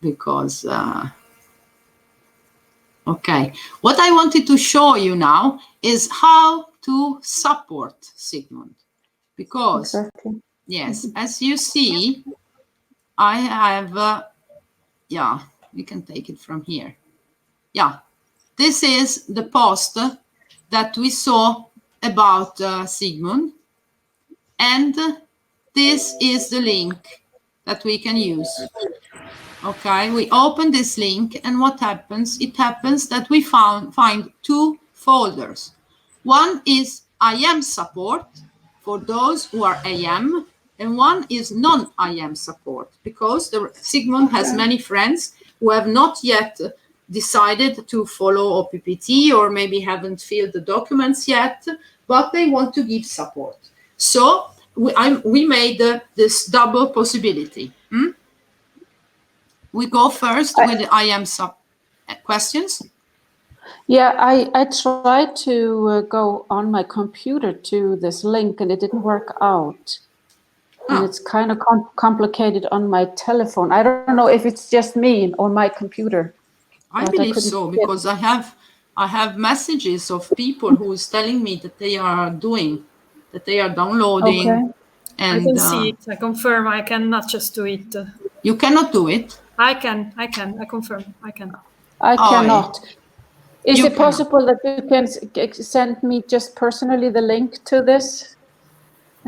because okay, what I wanted to show you now is how to support Sigmund, because yes, as you see, I have yeah, we can take it from here. Yeah, this is the post that we saw about Sigmund, and this is the link that we can use. Okay, we open this link, and what happens? It happens that we find two folders. One is IAM support for those who are IAM, and one is non-IAM support, because Sigmund has many friends who have not yet decided to follow OPPT, or maybe haven't filled the documents yet, but they want to give support. So we made this double possibility. We go first with the IAM questions. Yeah, I tried to go on my computer to this link, and it didn't work out. And it's kind of complicated on my telephone. I don't know if it's just me on my computer. I believe so, because I have messages of people who is telling me that they are downloading. Okay. And I can see it. I confirm. I cannot just do it. You cannot do it. I can. I confirm. I can. I cannot. Is You it possible that you can send me just personally the link to this?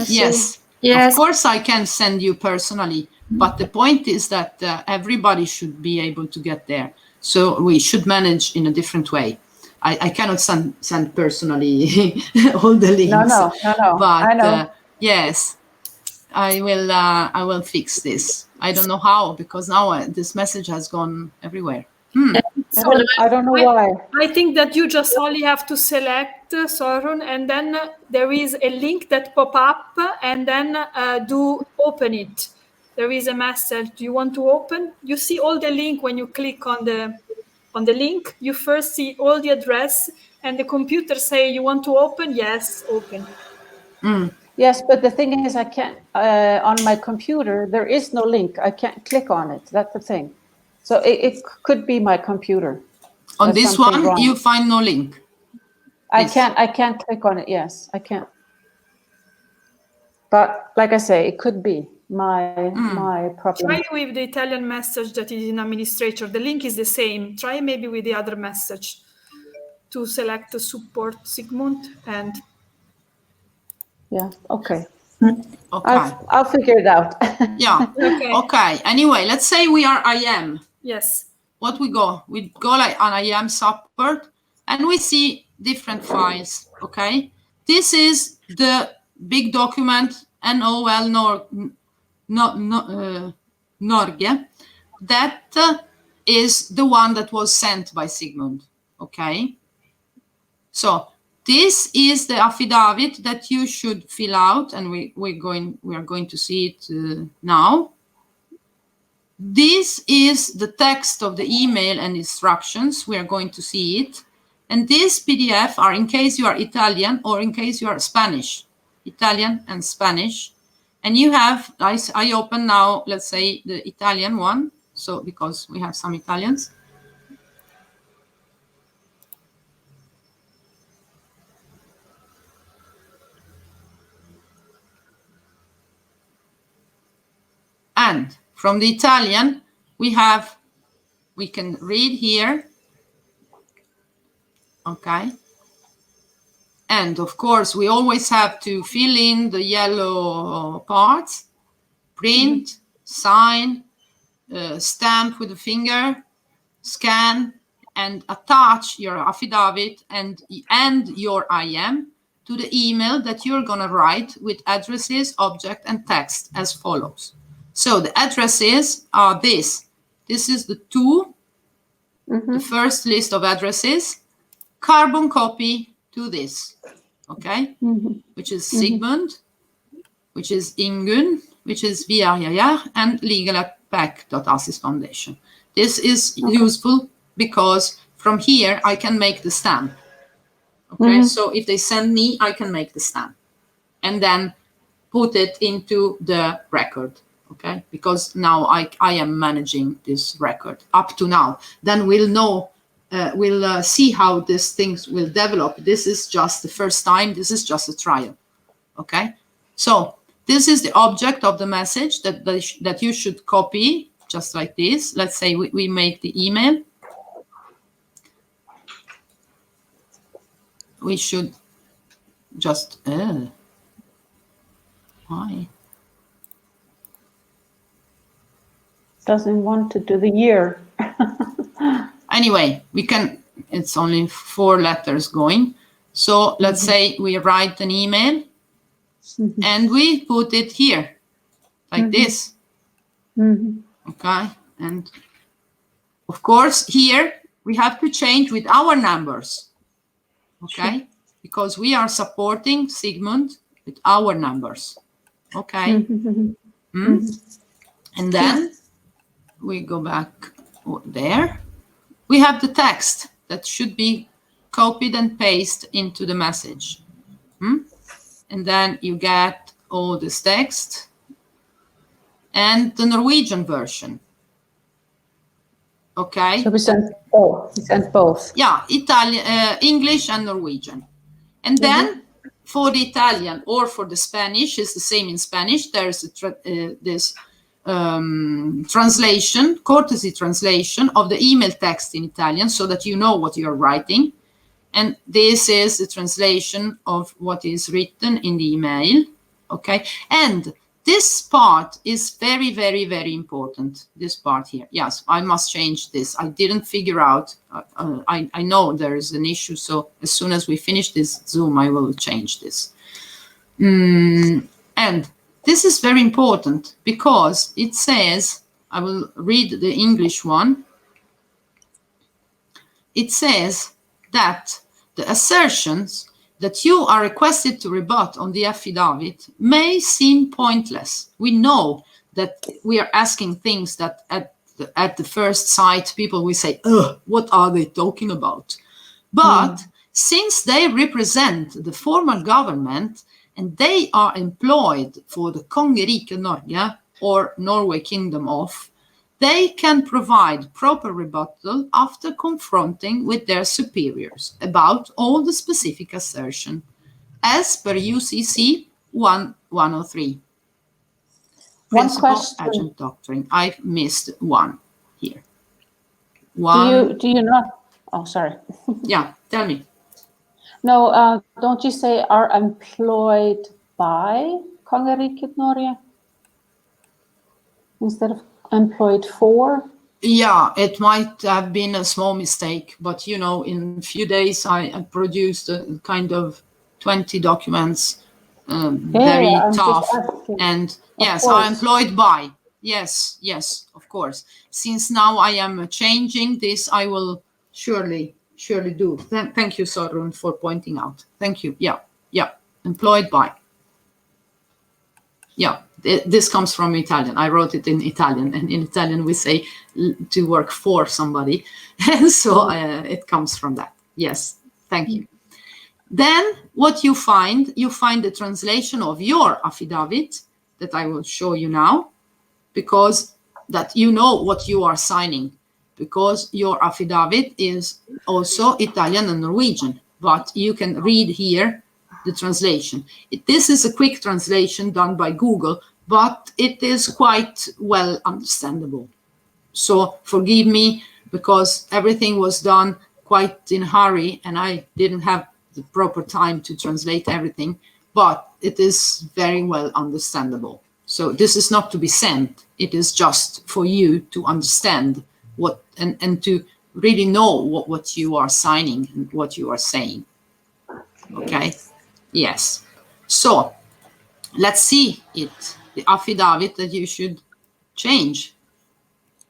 Yes. Of course I can send you personally, but the point is that everybody should be able to get there. So we should manage in a different way. I cannot send personally all the links. No. But I know. yes, I will fix this. I don't know how, because now this message has gone everywhere. I don't know why. I think that you just only have to select Sorun, and then there is a link that pop up, and then do open it. There is a message. Do you want to open? You see all the link when you click on the link. You first see all the address, and the computer say you want to open. Yes, open. Yes, but the thing is, I can't on my computer. There is no link. I can't click on it. That's the thing. So it could be my computer. On this one, you find no link. I can't click on it. Yes, I can't. But like I say, it could be my problem. Try with the Italian message that is in administrator. The link is the same. Try maybe with the other message to select the support Sigmund and. Yeah. Okay. Okay. I'll figure it out. Yeah. Okay. Anyway, let's say we are IAM. Yes. What we go? We go like on IAM support, and we see different files. Okay. This is the big document NOL Norge. That is the one that was sent by Sigmund. Okay. So this is the affidavit that you should fill out, and we are going to see it now. This is the text of the email and instructions. We are going to see it. And this PDF are in case you are Italian or in case you are Spanish, Italian and Spanish. And you have, I open now, let's say the Italian one. So because we have some Italians. And from the Italian, we can read here. Okay. And of course, we always have to fill in the yellow parts, print, sign, stamp with the finger, scan, and attach your affidavit and your IM to the email that you're going to write with addresses, object, and text as follows. So the addresses are this. This is the first list of addresses, carbon copy to this, okay? Which is Sigmund, which is Ingun, which is Viarjajar, and legal at pack.assistfoundation. This is useful because from here I can make the stamp. Okay, so if they send me, I can make the stamp and then put it into the record. okay? Because now I am managing this record up to now. Then we'll know, we'll see how these things will develop. This is just the first time. This is just a trial, okay? So this is the object of the message that you should copy, just like this. Let's say we make the email. We should just, why? Doesn't want to do the year. Anyway, we can, it's only 4 letters going. So let's say we write an email and we put it here, like this. Okay, and of course here we have to change with our numbers, okay, because we are supporting Sigmund with our numbers, okay. And then we go back there. We have the text that should be copied and pasted into the message. And then you get all this text and the Norwegian version. Okay. So we sent both. We sent both. Yeah, Italian, English and Norwegian. And then for the Italian or for the Spanish, it's the same in Spanish. There's this translation, courtesy translation of the email text in Italian so that you know what you're writing. And this is the translation of what is written in the email, okay? And this part is very, very, very important, this part here. Yes, I must change this. I didn't figure out, I know there is an issue, so as soon as we finish this Zoom, I will change this. And this is very important because it says, I will read the English one. It says that the assertions that you are requested to rebut on the affidavit may seem pointless. We know that we are asking things that at the first sight, people will say, ugh, what are they talking about? But since they represent the formal government and they are employed for the Kongeriket Norge or Norway Kingdom of, they can provide proper rebuttal after confronting with their superiors about all the specific assertion, as per UCC 103. Principal Agent Doctrine. I've missed one here. Do you not? Oh, sorry. Yeah, tell me. No, don't you say are employed by Kongeriket Norge instead of employed for? Yeah, it might have been a small mistake, but you know, in a few days I produced a kind of 20 documents, very tough. And yes, I'm employed by. Yes, of course. Since now I am changing this, I will surely do. Thank you, Sorun, for pointing out. Thank you. Yeah, employed by. Yeah, this comes from Italian. I wrote it in Italian, and in Italian we say to work for somebody. And so it comes from that. Yes, thank you. Then what you find the translation of your affidavit that I will show you now, because that you know what you are signing, because your affidavit is also Italian and Norwegian, but you can read here the translation. This is a quick translation done by Google, but it is quite well understandable. So forgive me, because everything was done quite in a hurry and I didn't have the proper time to translate everything, but it is very well understandable. So this is not to be sent. It is just for you to understand what and to really know what you are signing and what you are saying. Okay. Yes. So let's see it, the affidavit that you should change.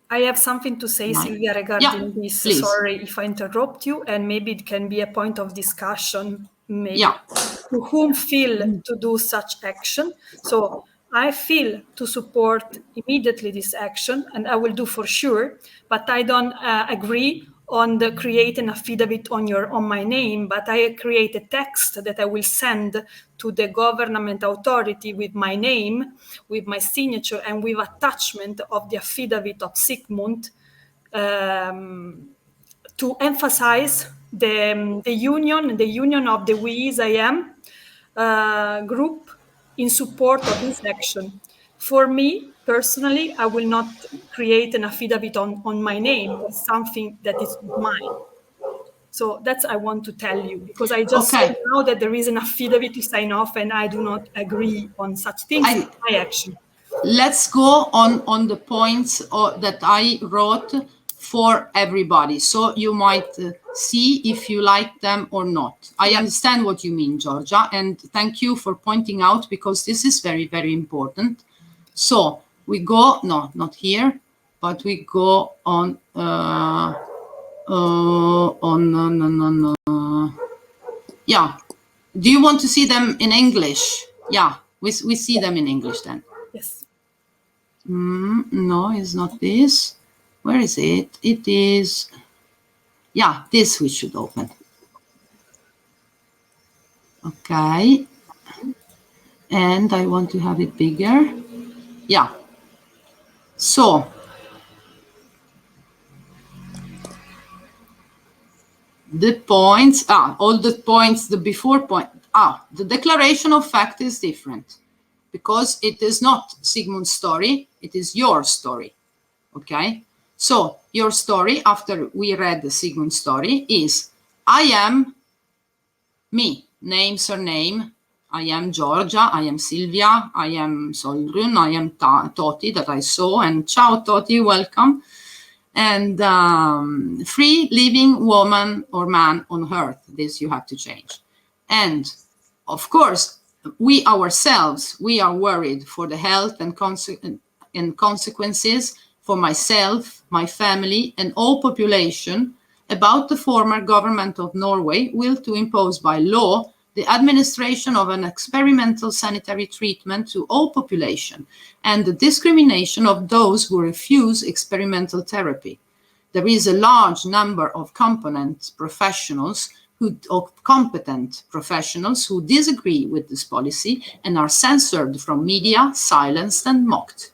I have something to say, Silvia, regarding this. Please. Sorry if I interrupt you, and maybe it can be a point of discussion, maybe to whom feel to do such action. So I feel to support immediately this action, and I will do for sure, but I don't agree on the create an affidavit on my name, but I create a text that I will send to the government authority with my name, with my signature, and with attachment of the affidavit of Sigmund, to emphasize the union of the We Is I Am group in support of this action. For me, personally, I will not create an affidavit on my name. It's something that is mine. So that's I want to tell you, because I just saw now that there is an affidavit to sign off, and I do not agree on such things in my action. Let's go on the points that I wrote for everybody, so you might see if you like them or not. I understand what you mean, Georgia, and thank you for pointing out, because this is very, very important. So we go, no, not here, but we go on, yeah. Do you want to see them in English? Yeah, we see them in English then. Yes. No, it's not this. Where is it? It is, yeah, this we should open. Okay. And I want to have it bigger. Yeah. So, the points, all the points, the before point, the declaration of fact is different, because it is not Sigmund's story, it is your story, okay? So, your story, after we read the Sigmund story, is, I am me, name, surname, I am Georgia, I am Silvia, I am Solrun, I am Toti, that I saw, and ciao Toti, welcome. And free living woman or man on earth, this you have to change. And of course, we ourselves, we are worried for the health and consequences for myself, my family, and all population about the former government of Norway will to impose by law the administration of an experimental sanitary treatment to all population and the discrimination of those who refuse experimental therapy. There is a large number of competent professionals who disagree with this policy and are censored from media, silenced and mocked.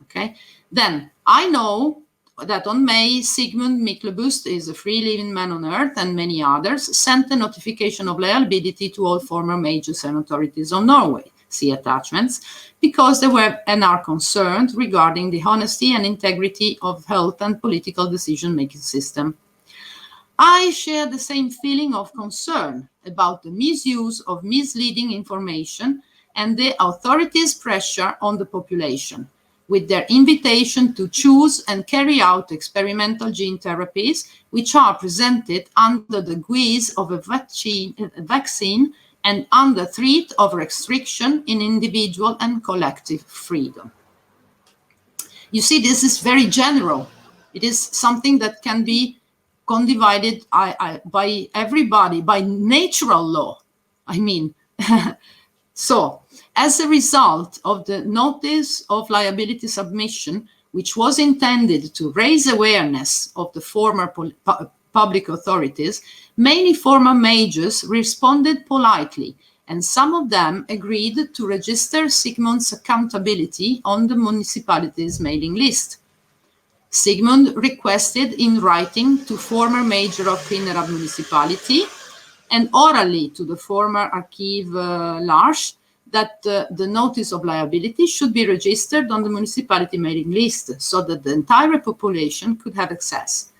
Okay. Then I know that on May, Sigmund Myklebust is a free living man on earth, and many others sent a notification of liability to all former majors and authorities of Norway, see attachments, because they were and are concerned regarding the honesty and integrity of health and political decision-making system. I share the same feeling of concern about the misuse of misleading information and the authorities' pressure on the population, with their invitation to choose and carry out experimental gene therapies, which are presented under the guise of a vaccine and under threat of restriction in individual and collective freedom. You see, this is very general. It is something that can be condivided by everybody, by natural law. I mean, so, as a result of the notice of liability submission, which was intended to raise awareness of the former public authorities, many former majors responded politely, and some of them agreed to register Sigmund's accountability on the municipality's mailing list. Sigmund requested in writing to former major of Kvinnherad municipality and orally to the former Archiv Lars that the notice of liability should be registered on the municipality mailing list so that the entire population could have access.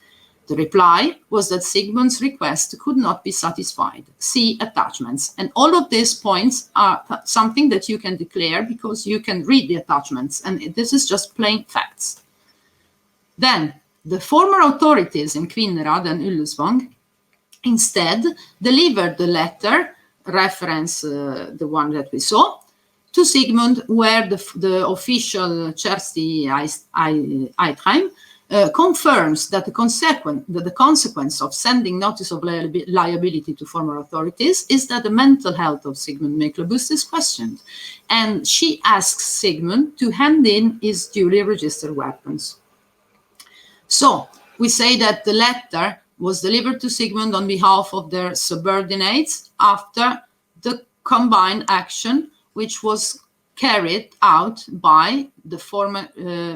The reply was that Sigmund's request could not be satisfied. See attachments. And all of these points are something that you can declare because you can read the attachments, and this is just plain facts. Then, the former authorities in Kvinnherad and Ullensvang instead delivered the letter, reference the one that we saw, to Sigmund, where the official Kjersti Eitrheim confirms that the consequence of sending notice of liability to former authorities is that the mental health of Sigmund Myklebust is questioned, and she asks Sigmund to hand in his duly registered weapons. So, we say that the letter was delivered to Sigmund on behalf of their subordinates after the combined action, which was carried out by the former,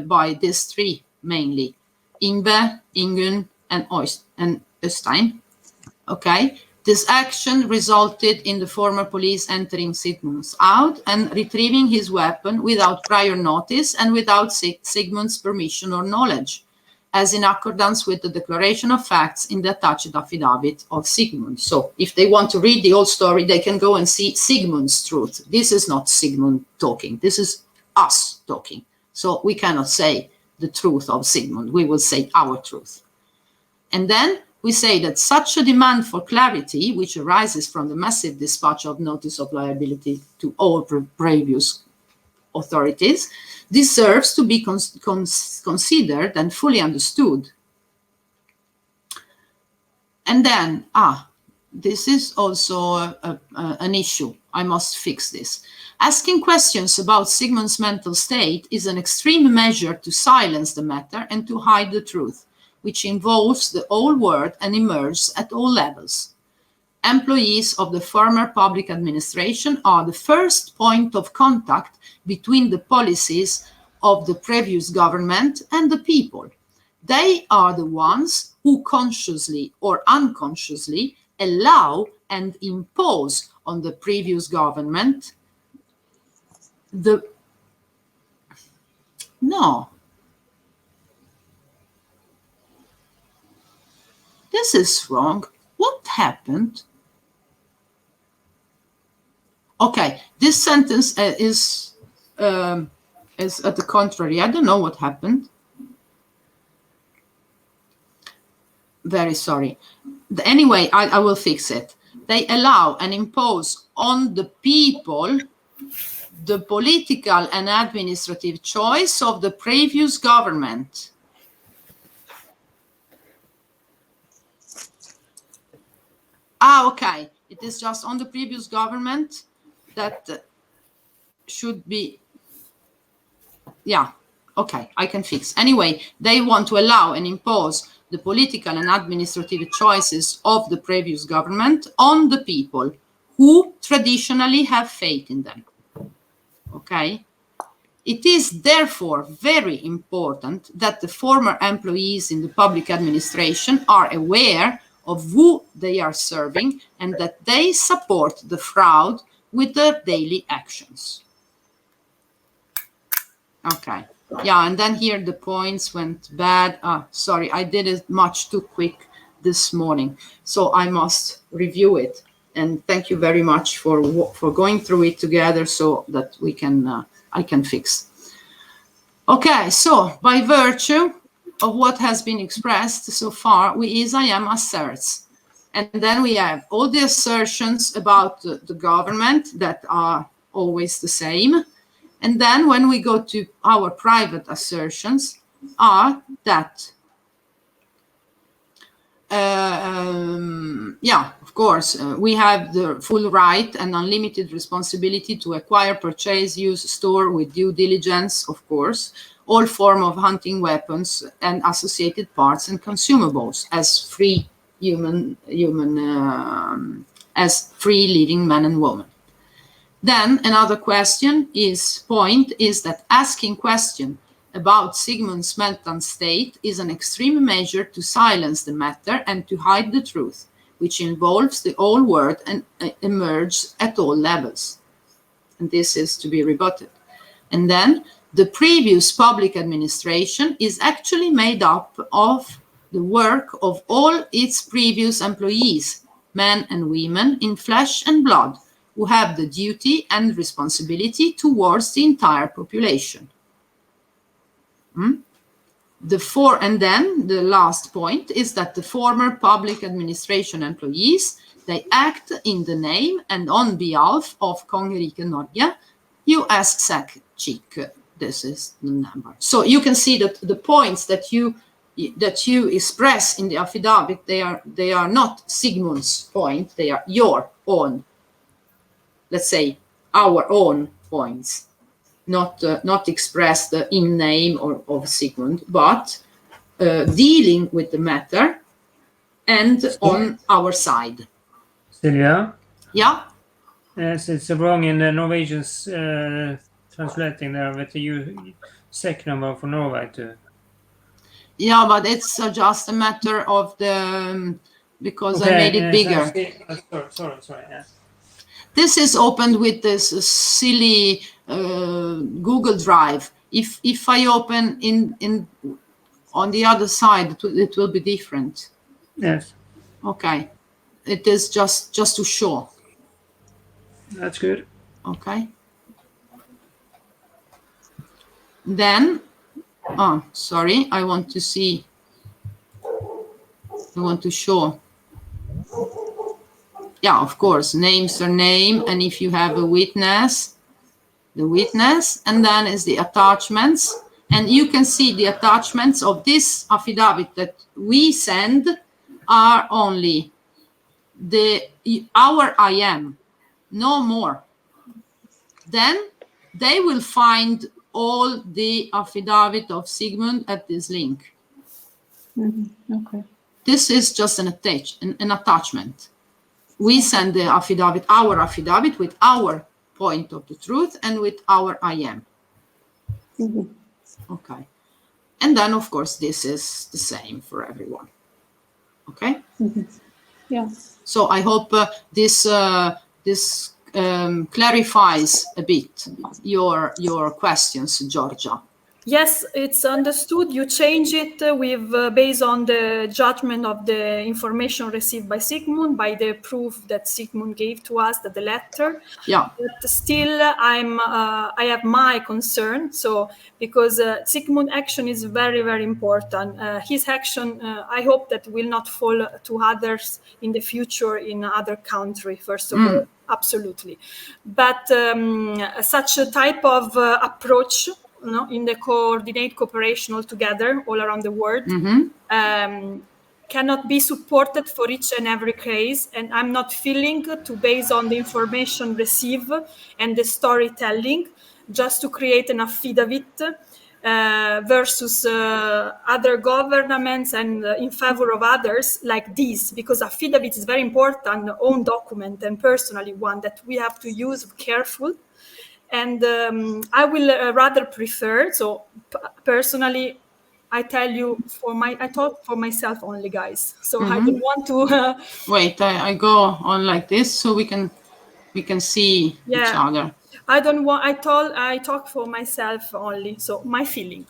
by these three mainly, Ingve, Ingun, and Øystein. Okay, this action resulted in the former police entering Sigmund's house and retrieving his weapon without prior notice and without Sigmund's permission or knowledge, as in accordance with the declaration of facts in the attached affidavit of Sigmund. So if they want to read the whole story, they can go and see Sigmund's truth. This is not Sigmund talking. This is us talking. So we cannot say the truth of Sigmund. We will say our truth. And then we say that such a demand for clarity, which arises from the massive dispatch of notice of liability to all previous authorities, deserves to be considered and fully understood. And then, this is also an issue. I must fix this. Asking questions about Sigmund's mental state is an extreme measure to silence the matter and to hide the truth, which involves the whole world and emerges at all levels. Employees of the former public administration are the first point of contact between the policies of the previous government and the people. They are the ones who consciously or unconsciously allow and impose on the previous government This is wrong. What happened? Okay, this sentence is at the contrary. I don't know what happened. Very sorry. Anyway, I will fix it. They allow and impose on the people the political and administrative choice of the previous government. Okay. It is just on the previous government that should be, yeah, okay, I can fix. Anyway, they want to allow and impose the political and administrative choices of the previous government on the people who traditionally have faith in them. Okay? It is therefore very important that the former employees in the public administration are aware of who they are serving and that they support the fraud with their daily actions. Okay. Yeah, and then here the points went bad. Sorry, I did it much too quick this morning, so I must review it. And thank you very much for going through it together so that we can I can fix. Okay, so by virtue of what has been expressed so far, I am asserts. And then we have all the assertions about the government that are always the same. And then when we go to our private assertions are that, of course, we have the full right and unlimited responsibility to acquire, purchase, use, store with due diligence, of course, all form of hunting weapons and associated parts and consumables as free as free living men and women. Then another point is that asking question about Sigmund's mental state is an extreme measure to silence the matter and to hide the truth, which involves the whole world and emerges at all levels. And this is to be rebutted. And then the previous public administration is actually made up of the work of all its previous employees, men and women in flesh and blood, who have the duty and responsibility towards the entire population. And then the last point is that the former public administration employees, they act in the name and on behalf of Kongeriket Norge, US SEC CHIC. This is the number. So you can see that the points that you express in the affidavit, they are not Sigmund's point, they are your own, let's say, our own points, not expressed in name of Sigmund, but dealing with the matter and on our side. Silvia? Yeah? Yes, it's wrong in the Norwegian's translating there with the SEC number for Norway too. Yeah, but it's just a matter of the, because I made it bigger. Sorry, yeah. This is opened with this silly Google Drive. If I open in on the other side, it will be different. Yes. Okay. It is just to show. That's good. Okay. Then, oh, sorry, I want to see. I want to show. Yeah, of course, name, surname, and if you have a witness, the witness, and then is the attachments. And you can see the attachments of this affidavit that we send are only our IM, no more. Then they will find all the affidavit of Sigmund at this link. Okay. This is just an attachment. We send the affidavit, our affidavit, with our point of the truth and with our IM. Okay. And then, of course, this is the same for everyone. Okay? Yeah. So I hope this clarifies a bit your questions, Georgia. Yes, it's understood. You change it with based on the judgment of the information received by Sigmund, by the proof that Sigmund gave to us, that the letter. Yeah. But still, I have my concern. So because Sigmund action is very, very important. His action, I hope that will not fall to others in the future in other country. First of all, absolutely. But such a type of approach. In the coordinate cooperation all together, all around the world, cannot be supported for each and every case. And I'm not feeling to base on the information received and the storytelling, just to create an affidavit versus other governments and in favor of others like this, because affidavit is very important, own document and personally one that we have to use careful. And I will rather prefer, so personally, I tell you, I talk for myself only, guys. So I don't want to... Wait, I go on like this so we can see each other. I don't want, I talk for myself only. So my feeling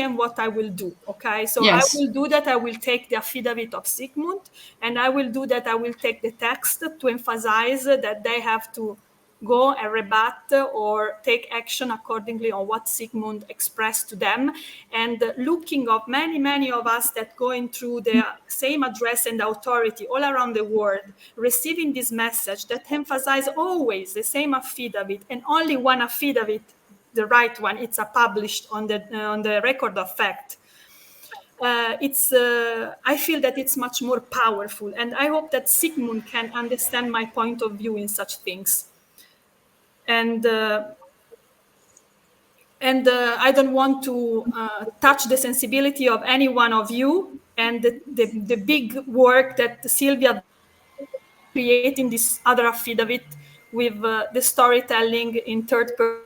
and what I will do. Okay. So yes. I will do that. I will take the affidavit of Sigmund, and I will do that. I will take the text to emphasize that they have to go and rebut or take action accordingly on what Sigmund expressed to them. And looking of many of us that going through the same address and authority all around the world, receiving this message that emphasize always the same affidavit and only one affidavit, the right one, it's published on the record of fact. I feel that it's much more powerful, and I hope that Sigmund can understand my point of view in such things. And I don't want to touch the sensibility of any one of you and the big work that Sylvia creating this other affidavit with the storytelling in third person.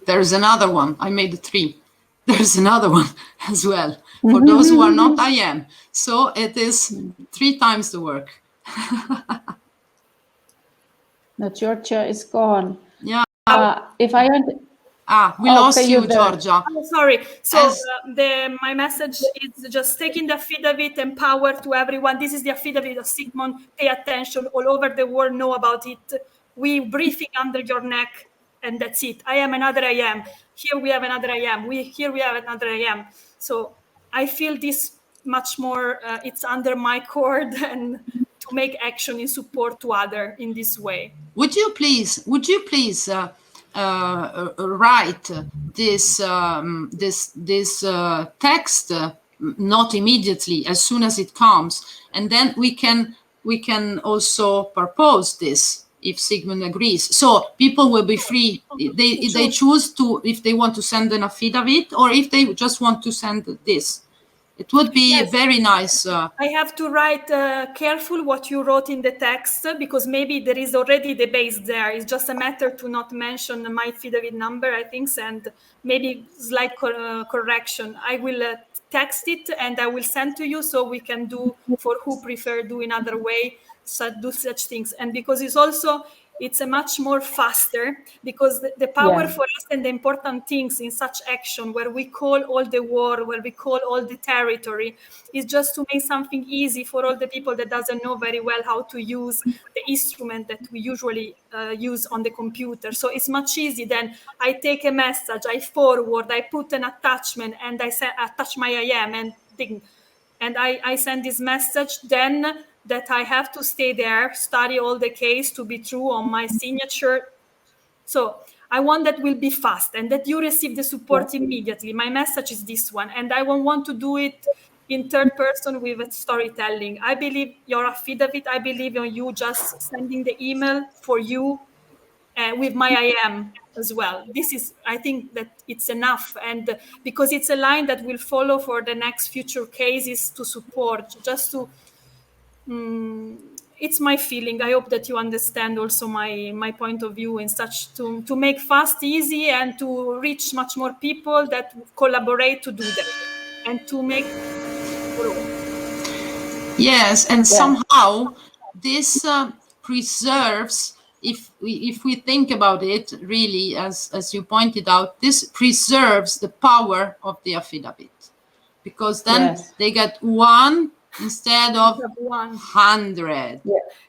There's another one. I made 3. There's another one as well. For those who are not IM. So it is 3 times the work. Now Georgia is gone. Yeah. If I we lost you, Georgia. Oh, sorry. So my message is just taking the affidavit and power to everyone. This is the affidavit of Sigmund. Pay attention. All over the world know about it. We breathing under your neck, and that's it. I am another I am. Here we have another I am. Here we have another I am. So I feel this much more. It's under my cord and to make action in support to other in this way. Would you please write this text not immediately, as soon as it comes, and then we can also propose this if Sigmund agrees. So people will be free. They choose to, if they want to send an affidavit or if they just want to send this. It would be very nice. I have to write careful what you wrote in the text, because maybe there is already the base there. It's just a matter to not mention my affidavit number, I think, and maybe slight correction. I will text it and I will send to you, so we can do, for who prefer do in other way, do such things. And because it's a much more faster, because the power for us and the important things in such action, where we call all the war, where we call all the territory, is just to make something easy for all the people that doesn't know very well how to use the instrument that we usually use on the computer. So it's much easier than I take a message, I forward, I put an attachment, and I attach my IM and thing, and I send this message, then that I have to stay there, study all the case to be true on my signature. So I want that will be fast and that you receive the support immediately. My message is this one, and I won't want to do it in third person with storytelling. I believe your affidavit, I believe on you just sending the email for you with my IM as well. This is, I think that it's enough, and because it's a line that will follow for the next future cases to support, just to, it's my feeling. I hope that you understand also my point of view in such, to make fast, easy, and to reach much more people that collaborate to do that and to make. Yes, and somehow this preserves, if we think about it really, as you pointed out, this preserves the power of the affidavit, because then they get one instead of 100.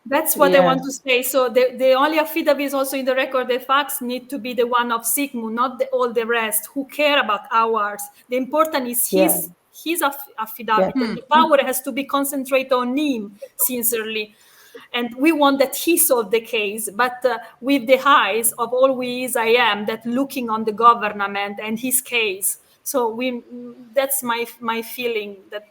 That's what I want to say. So the only affidavits also in the record, the facts need to be the one of Sigmund, not all the rest who care about ours. The important is his affidavit, and the power has to be concentrated on him sincerely. And we want that he solved the case, but with the eyes of always I am, that looking on the government and his case. So that's my feeling, that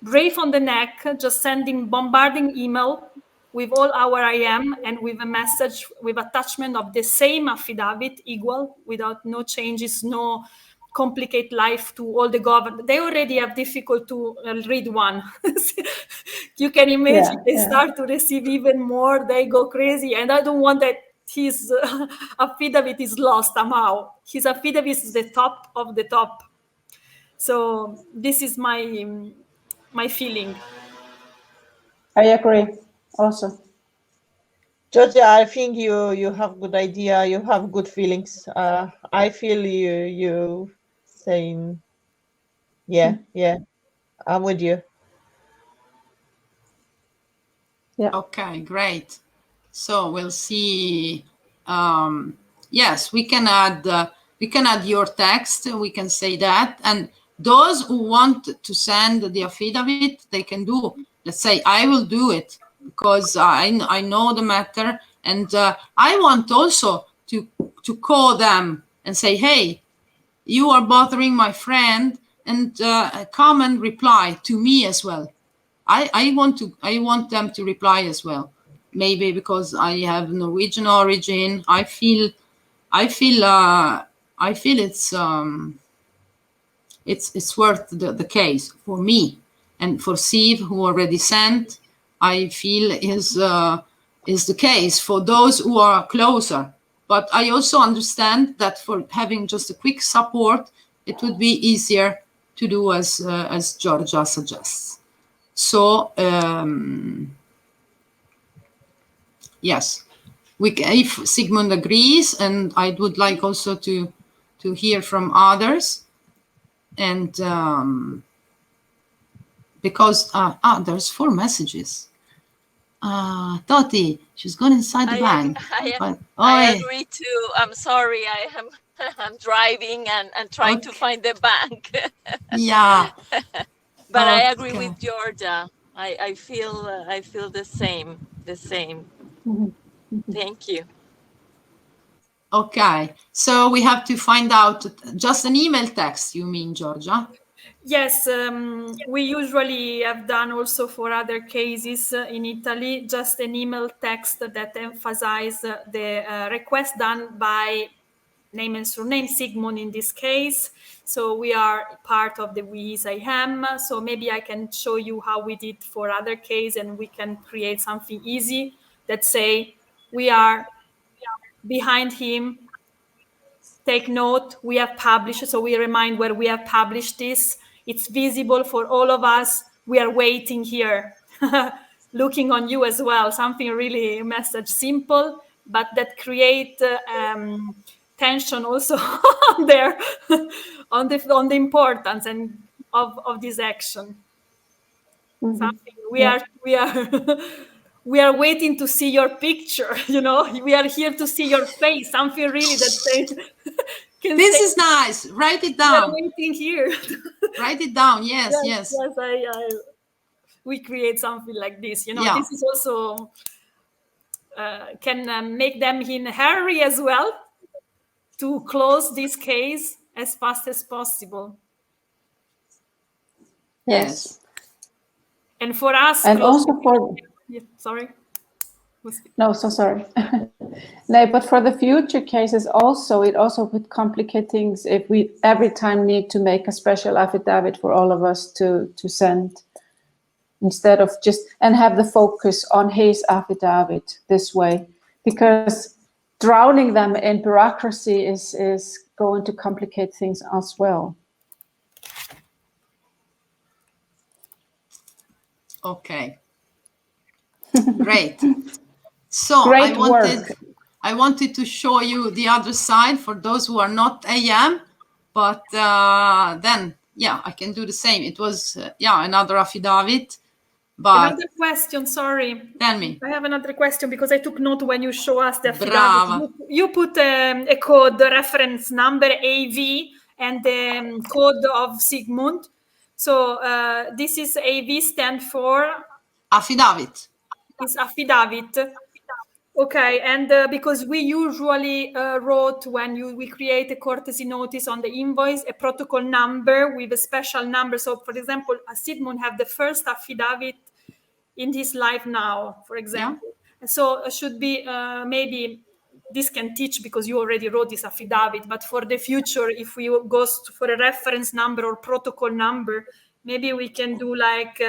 brave on the neck, just bombarding email with all our IM and with a message, with attachment of the same affidavit, equal, without no changes, no complicate life to all the government. They already have difficult to read one. You can imagine they start to receive even more, they go crazy. And I don't want that his affidavit is lost somehow. His affidavit is the top of the top. So this is my feeling. I agree also. Georgia, I think you have good idea. You have good feelings. I feel you saying, yeah, I'm with you. Yeah. Okay, great. So we'll see. Yes, we can add your text. We can say that, and those who want to send the affidavit, they can do. Let's say I will do it, because I know the matter, and I want also to call them and say, hey, you are bothering my friend, and come and reply to me as well. I want them to reply as well. Maybe because I have Norwegian origin, I feel it's worth the case for me, and for Siv, who already sent, I feel is the case for those who are closer. But I also understand that for having just a quick support, it would be easier to do as Georgia suggests. So yes, if Sigmund agrees, and I would like also to hear from others, and because there's 4 messages. Toti, she's gone inside the bank. I agree too. I'm sorry, I'm driving and trying to find the bank. Yeah. But I agree with Georgia. I feel the same. Thank you. Okay, so we have to find out just an email text, you mean, Georgia? Yes, we usually have done also for other cases in Italy, just an email text that emphasizes the request done by name and surname, Sigmund in this case. So we are part of the We Is I Am. So maybe I can show you how we did for other case, and we can create something easy that say we are behind him. Take note, we have published, so we remind where we have published this. It's visible for all of us. We are waiting here, looking on you as well. Something really message simple, but that create tension also there on the importance and of this action. Something we are we are waiting to see your picture. You know, we are here to see your face. Something really that says. This is nice. Write it down. We are waiting here. Write it down. Yes, yes. We create something like this. You know, this is also can make them in a hurry as well to close this case as fast as possible. Yes. And for us, and also for sorry. No, so sorry. No, but for the future cases also, it also would complicate things if we every time need to make a special affidavit for all of us to send, instead of just, and have the focus on his affidavit this way, because drowning them in bureaucracy is going to complicate things as well. Okay. Great. So I wanted to show you the other side for those who are not AM, but then, yeah, I can do the same. It was, another affidavit. But another question, sorry. Tell me. I have another question because I took note when you show us the affidavit. Brava. You put a code, the reference number AV, and the code of Sigmund. So this is AV stand for? Affidavit. Is affidavit. Okay, and because we usually wrote when we create a courtesy notice on the invoice, a protocol number with a special number. So, for example, Sigmund have the first affidavit in his life now, for example. Yeah. So it should be maybe this can teach because you already wrote this affidavit. But for the future, if we go for a reference number or protocol number, maybe we can do like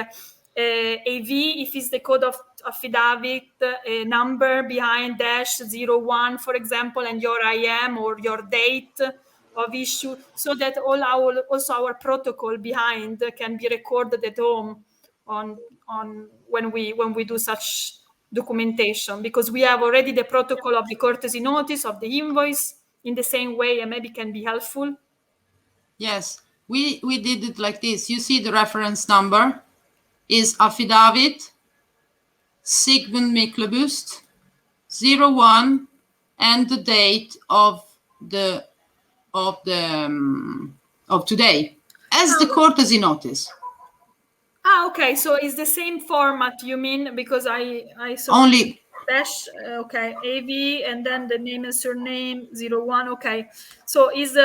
AV if it's the code of affidavit, a number behind -01, for example, and your IM or your date of issue, so that also our protocol behind can be recorded at home on when we do such documentation, because we have already the protocol of the courtesy notice of the invoice in the same way, and maybe can be helpful. Yes, we did it like this. You see the reference number is affidavit Sigmund Miklebust 01 and the date of today as the courtesy notice. Okay, so it's the same format, you mean? Because I saw only dash, okay, AV and then the name and surname 01. Okay, so it's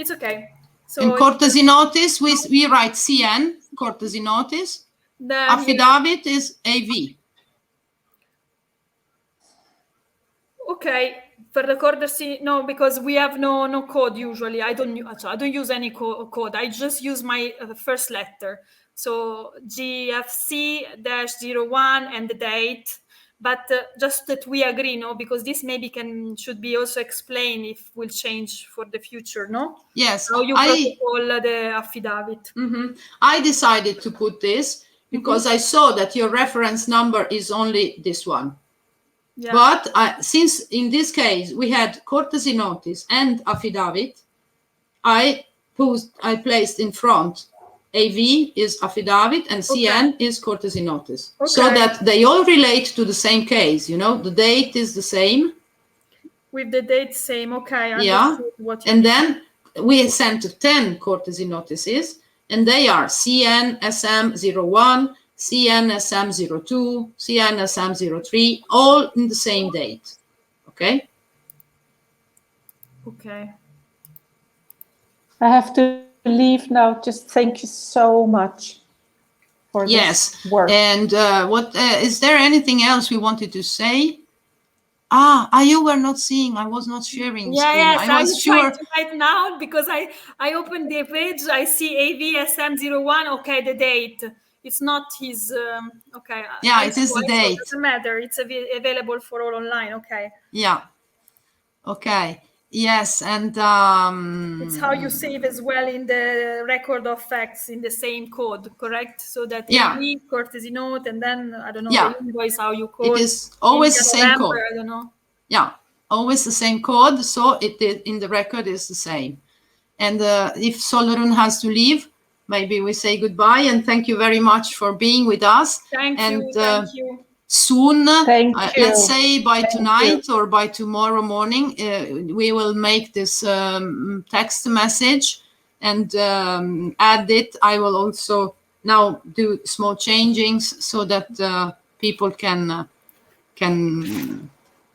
okay. So in courtesy notice we write CN courtesy notice. Affidavit is AV. Okay, for the courtesy, no, because we have no code usually. I don't use any code. I just use my first letter. So GFC-01 and the date. But just that we agree, no, because this maybe should be also explained if we'll change for the future, no? Yes. How you protocol the affidavit. Mm-hmm. I decided to put this because I saw that your reference number is only this one. Yeah. But since in this case we had courtesy notice and affidavit, I placed in front AV is affidavit and CN is courtesy notice, so that they all relate to the same case. You know, the date is the same. With the date same, okay. Yeah, and then we sent 10 courtesy notices, and they are CN SM01, CN SM02, CN SM03, all in the same date. Okay. Okay. I have to leave now, just thank you so much for this work. And what is there anything else we wanted to say? You were not seeing. I was not sharing screen. Yes, I was sure right now because I opened the page. I see AVSM01. Okay, the date. It's not his. Okay. Yeah, it is the date. It doesn't matter. It's available for all online. Okay. Yeah. Okay. Yes, and it's how you save as well in the record of facts in the same code, correct? So that courtesy note, and then I don't know the invoice, how you code. It is always the same code. I don't know. Yeah, always the same code. So it in the record is the same. And if Solorun has to leave, maybe we say goodbye and thank you very much for being with us. Thank you. Soon, let's say by tonight or by tomorrow morning, we will make this text message and add it. I will also now do small changings so that people can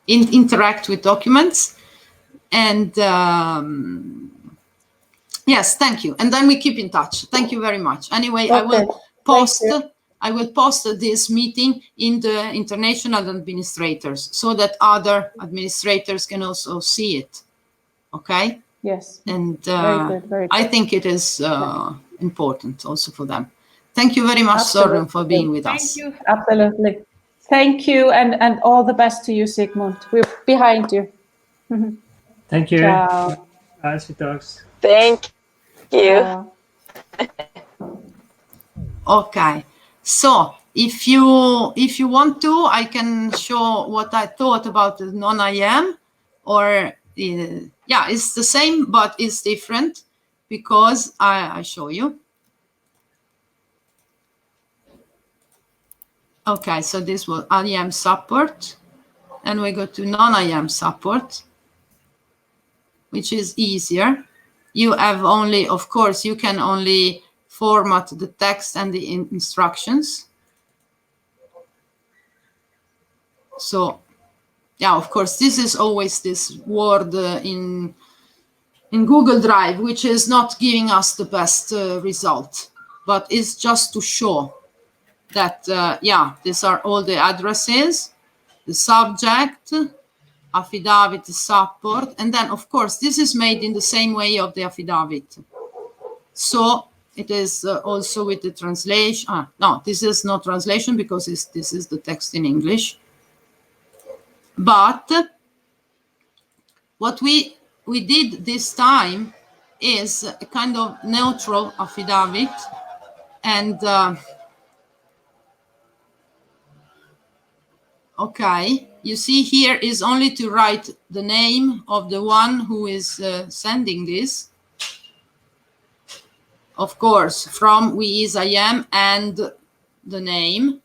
interact with documents. And yes, thank you. And then we keep in touch. Thank you very much. Anyway, okay. I will post this meeting in the international administrators so that other administrators can also see it. Okay? Yes. And very good. I think it is important also for them. Thank you very much, Søren, for being with us. Thank you. Absolutely. Thank you, and all the best to you, Sigmund. We're behind you. Thank you. Ciao. Talks. Thank you. Okay. So if you want to, I can show what I thought about the non-IM, or it's the same, but it's different because I show you. Okay, so this was IM support, and we go to non-IM support, which is easier. You have only, of course, you can only format the text and the instructions. So, yeah, of course, this is always this word in Google Drive, which is not giving us the best result, but it's just to show that, these are all the addresses, the subject, affidavit support, and then, of course, this is made in the same way of the affidavit. So it is also with the translation. No, this is not translation because this is the text in English. But what we did this time is a kind of neutral affidavit, and okay, you see here is only to write the name of the one who is sending this. Of course, from we is IM and the name,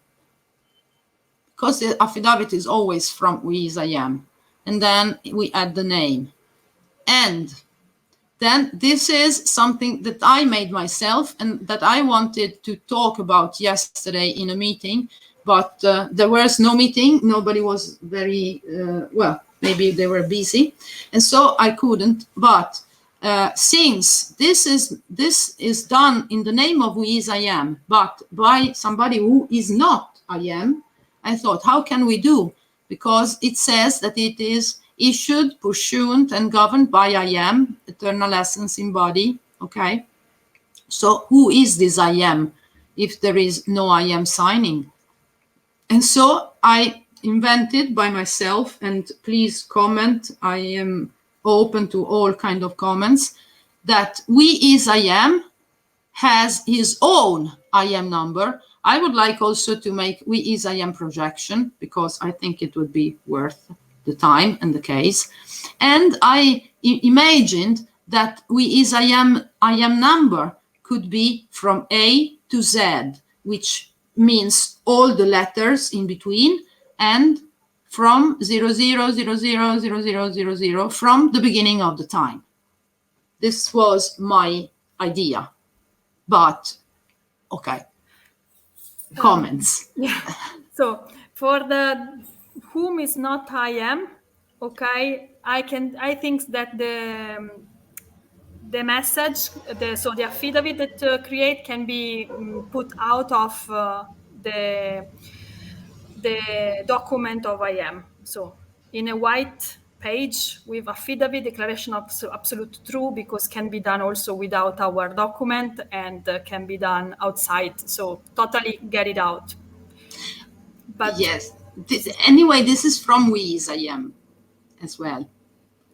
because the affidavit is always from we is IM, and then we add the name. And then this is something that I made myself and that I wanted to talk about yesterday in a meeting, but there was no meeting. Nobody was very, well, maybe they were busy, and so I couldn't. But since this is done in the name of who is IM, but by somebody who is not IM, I thought, how can we do? Because it says that it is issued, pursuant, and governed by IM, eternal essence in body. Okay, so who is this IM if there is no IM signing? And so I invented by myself, and please comment, I am open to all kind of comments, that we is IM has his own IM number. I would like also to make we is IM projection, because I think it would be worth the time and the case. And I imagined that we is IM number could be from A to Z, which means all the letters in between, and from 00000000 from the beginning of the time. This was my idea, but okay. Comments. Yeah. So for the whom is not the message, so the affidavit that create can be put out of the document of IM. So in a white page with affidavit, declaration of absolute true, because can be done also without our document and can be done outside. So totally get it out. But yes. Anyway, this is from WIS IM as well.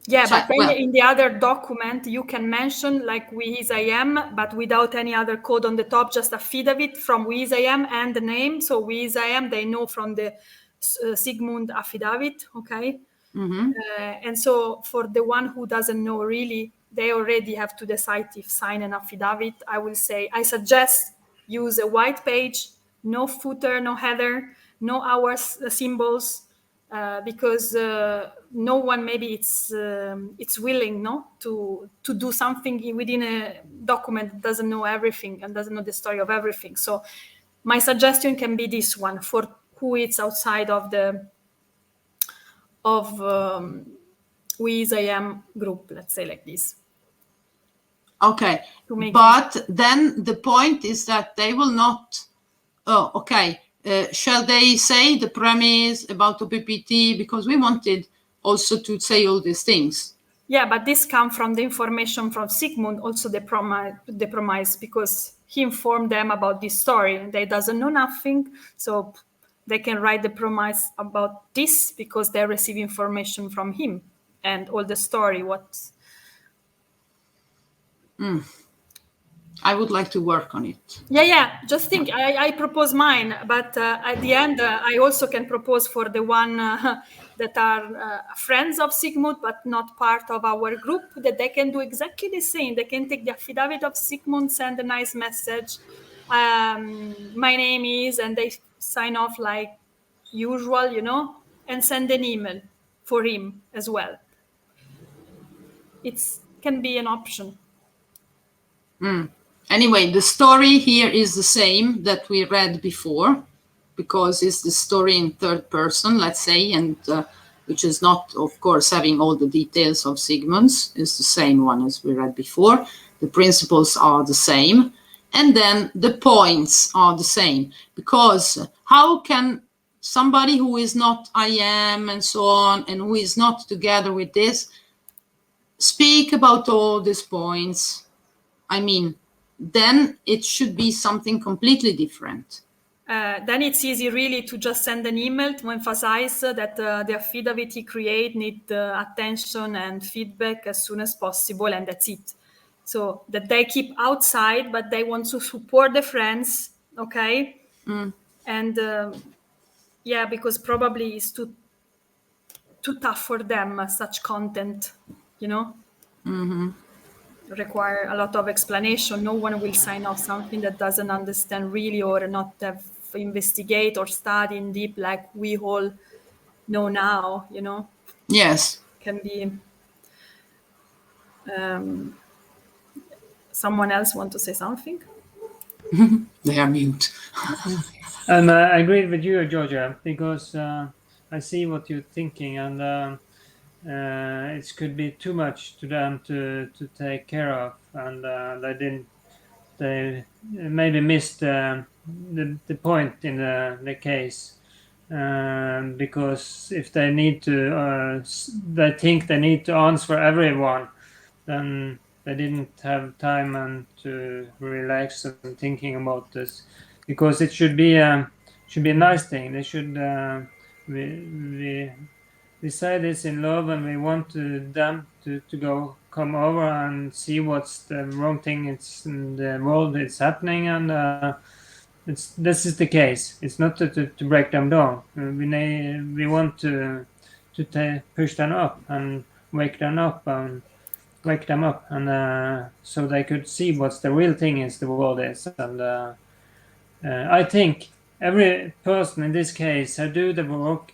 Yeah, but then in the other document, you can mention like WIS IM, but without any other code on the top, just affidavit from WIS IM and the name. So WIS IM, they know from the Sigmund affidavit, okay? Mm-hmm. And so for the one who doesn't know really, they already have to decide if sign an affidavit. I will say, I suggest use a white page, no footer, no header, no hours symbols, because no one maybe it's willing to do something within a document that doesn't know everything and doesn't know the story of everything. So my suggestion can be this one for who is outside of the WIS IM group, let's say like this. Okay, but then the point is that they will not. Oh, okay. Shall they say the premise about the PPT? Because we wanted also to say all these things. Yeah, but this comes from the information from Sigmund, also the promise, because he informed them about this story. They doesn't know nothing, so they can write the promise about this because they receive information from him and all the story. I would like to work on it. Yeah. Just think, I propose mine, but at the end, I also can propose for the one that are friends of Sigmund, but not part of our group, that they can do exactly the same. They can take the affidavit of Sigmund, send a nice message. My name is, and they sign off like usual, and send an email for him as well. It can be an option. Anyway, the story here is the same that we read before, because it's the story in third person, let's say, and which is not, of course, having all the details of Sigmund's. It's the same one as we read before. The principles are the same, and then the points are the same, because how can somebody who is not IM and so on, and who is not together with this, speak about all these points? I mean, then it should be something completely different. Then it's easy really to just send an email to emphasize that the affidavit you create need attention and feedback as soon as possible, and that's it. So that they keep outside, but they want to support the friends, okay? And because probably it's too tough for them, such content, require a lot of explanation. No one will sign off something that doesn't understand really, or not have investigate or study in deep like we all know now, Yes. Can be someone else want to say something? They are mute. I agree with you, Georgia, because I see what you're thinking, and it could be too much to them to take care of, and they maybe missed the point in the case, because if they need to, they think they need to answer everyone, then they didn't have time and to relax and thinking about this, because it should be a nice thing. They should we say this in love, and we want them to come over and see what's the wrong thing it's in the world it's happening, and this is the case. It's not to break them down. We want to push them up and wake them up, and so they could see what's the real thing is the world is. And I think every person in this case who do the work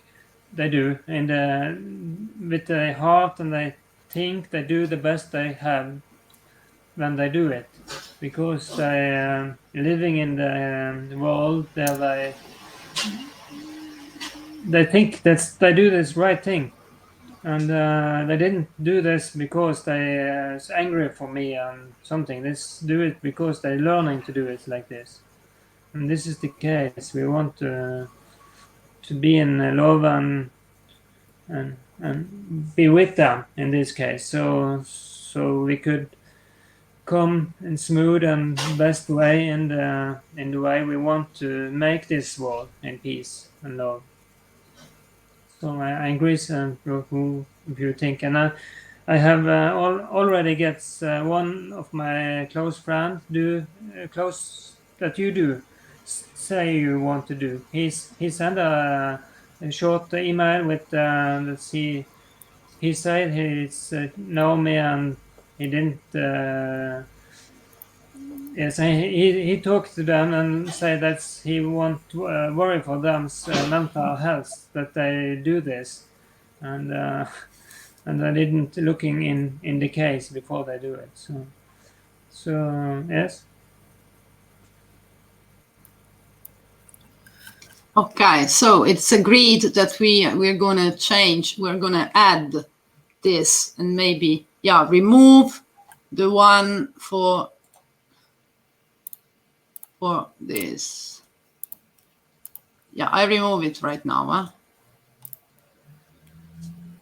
they do with their heart, and they think they do the best they have when they do it, because they living in the world they think they do this right thing, And they didn't do this because they are angry for me and something. They do it because they're learning to do it like this. And this is the case. We want to be in love and be with them in this case. So we could come in smooth and best way in the way we want to make this world in peace and love. So I agree if you think, and I have already gets one of my close friends close that you do say you want to do. He sent a short email with let's see. He said he's know me and he didn't. Yes, he talked to them and said that he won't worry for them's mental health that they do this, and I didn't looking in the case before they do it. So yes. Okay, so it's agreed that we're gonna change. We're gonna add this and maybe remove the one for this. Yeah, I remove it right now, huh?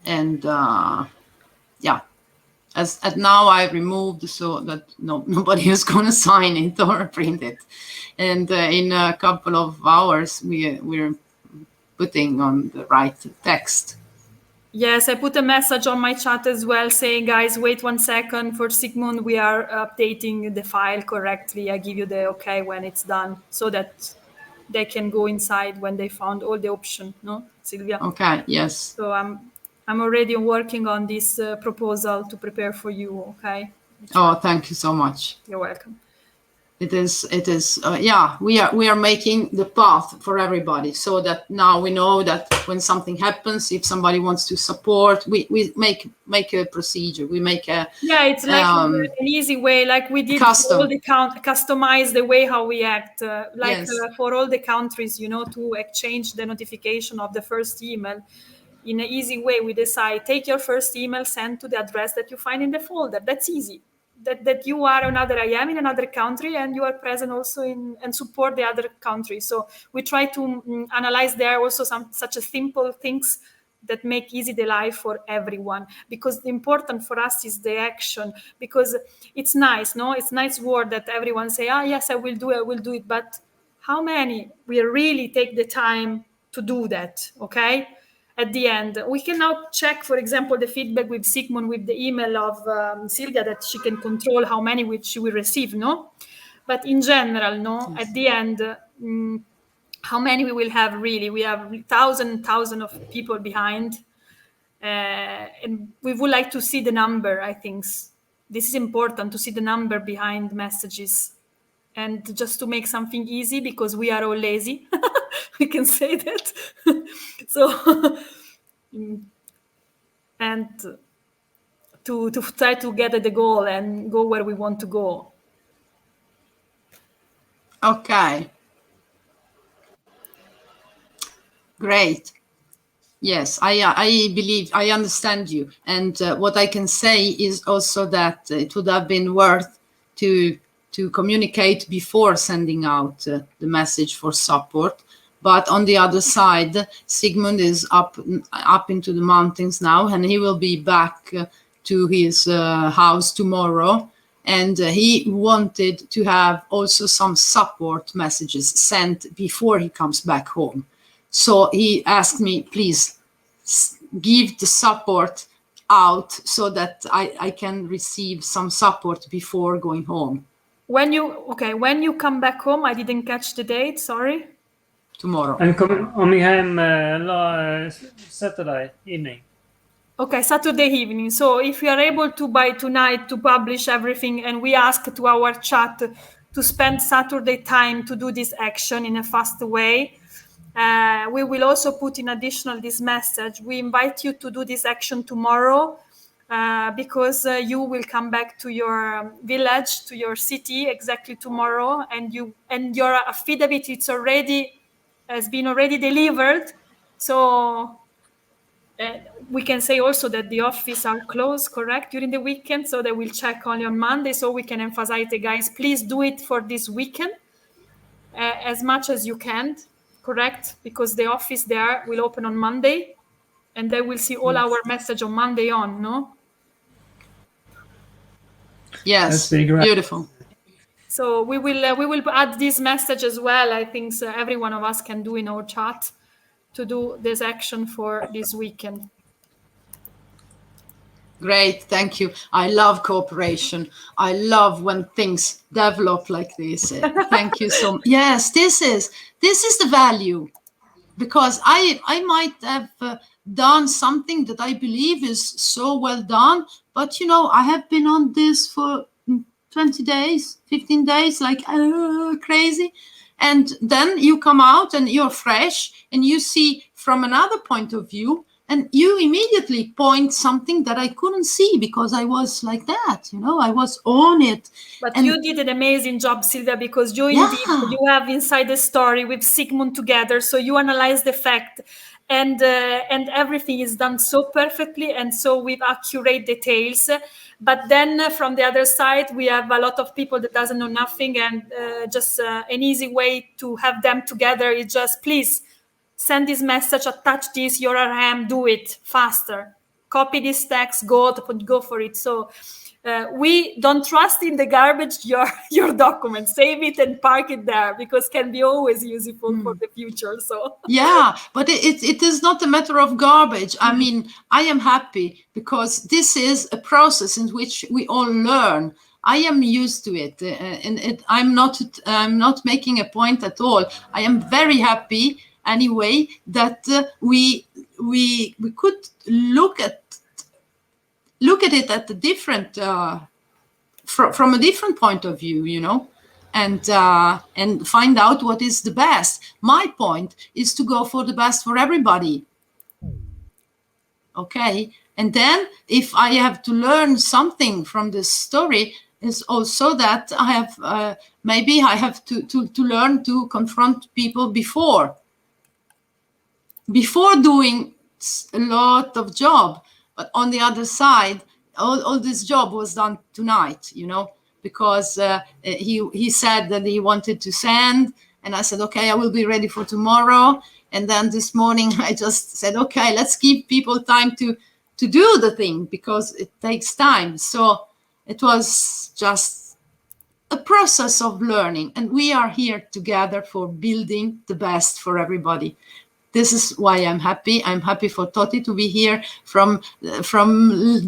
And as now I removed so that nobody is going to sign it or print it. And in a couple of hours we're putting on the right text. Yes, I put a message on my chat as well saying, guys, wait 1 second for Sigmund. We are updating the file correctly. I give you the okay when it's done so that they can go inside when they found all the options, no, Silvia? Okay, yes. So I'm already working on this proposal to prepare for you, okay? Oh, thank you so much. You're welcome. It is we are making the path for everybody so that now we know that when something happens, if somebody wants to support, we make a procedure. We make a it's like an easy way, like we did custom. For all the customize the way how we act, Yes. For all the countries, to exchange the notification of the first email in an easy way. We decide, take your first email, send to the address that you find in the folder. That's easy. That you are I am in another country and you are present also and support the other country. So we try to analyze there also such a simple things that make easy the life for everyone, because the important for us is the action, because it's nice, no? It's nice word that everyone say, yes, I will do it. But how many will really take the time to do that, okay? At the end, we can now check, for example, the feedback with Sigmund with the email of Silvia, that she can control how many which she will receive, no? But in general, no, yes. At the end, how many we will have really? We have thousands of people behind, and we would like to see the number. I think this is important to see the number behind messages, and just to make something easy, because we are all lazy. We can say that. So, and to try to get at the goal and go where we want to go. Okay. Great. Yes, I believe I understand you. And what I can say is also that it would have been worth to communicate before sending out the message for support. But on the other side, Sigmund is up into the mountains now, and he will be back to his house tomorrow. And he wanted to have also some support messages sent before he comes back home. So he asked me, please give the support out so that I can receive some support before going home. When you come back home, I didn't catch the date, sorry. Tomorrow. I'm coming home Saturday evening. Okay, Saturday evening. So if we are able to by tonight to publish everything, and we ask to our chat to spend Saturday time to do this action in a fast way, we will also put in additional this message. We invite you to do this action tomorrow, because you will come back to your village, to your city exactly tomorrow, and your affidavit has been already delivered. So we can say also that the office are closed, correct, during the weekend, so they will check only on Monday. So we can emphasize the guys, please do it for this weekend as much as you can, correct? Because the office there will open on Monday, and they will see all our message on Monday on, no? Yes, beautiful. So we will add this message as well. I think every one of us can do in our chat to do this action for this weekend. Great, thank you. I love cooperation. I love when things develop like this. Thank you so much. Yes, this is the value, because I might have done something that I believe is so well done, but you know, I have been on this for 20 days, 15 days, like crazy. And then you come out and you're fresh and you see from another point of view, and you immediately point something that I couldn't see because I was like that, you know, I was on it. But you did an amazing job, Silvia, because you have inside the story with Sigmund together. So you analyze the fact, and everything is done so perfectly and so with accurate details. But then from the other side, we have a lot of people that doesn't know nothing, and just an easy way to have them together is just, please, send this message, attach this, your RM, do it faster. Copy this text, go for it. So we don't trust in the garbage your document. Save it and park it there, because it can be always useful for the future. So yeah, but it is not a matter of garbage. I mean, I am happy because this is a process in which we all learn. I am used to it, and I'm not making a point at all. I am very happy anyway that we could look at it at a different from a different point of view, you know, and find out what is the best. My point is to go for the best for everybody. Okay, and then if I have to learn something from this story, is also that I have maybe I have to learn to confront people before doing a lot of job. But on the other side, all this job was done tonight, you know, because he said that he wanted to send, and I said, okay, I will be ready for tomorrow. And then this morning I just said, okay, let's give people time to do the thing, because it takes time. So it was just a process of learning, and we are here together for building the best for everybody. This is why I'm happy. I'm happy for Toti to be here from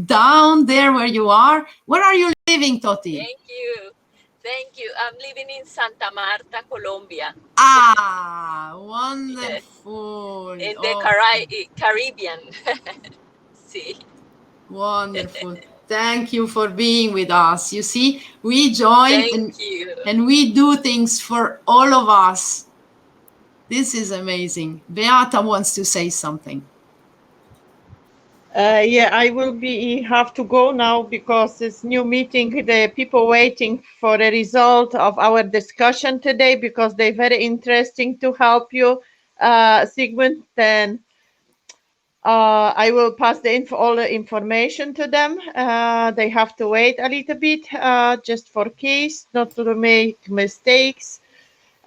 down there where you are. Where are you living, Toti? Thank you. I'm living in Santa Marta, Colombia. Ah, wonderful. In the Caribbean. See. Wonderful. Thank you for being with us. You see, we join and we do things for all of us. This is amazing. Beata wants to say something. Yeah, I will have to go now because this new meeting, the people waiting for the result of our discussion today, because they're very interesting to help you, Sigmund. Then I will pass all the information to them. They have to wait a little bit, just for case not to make mistakes.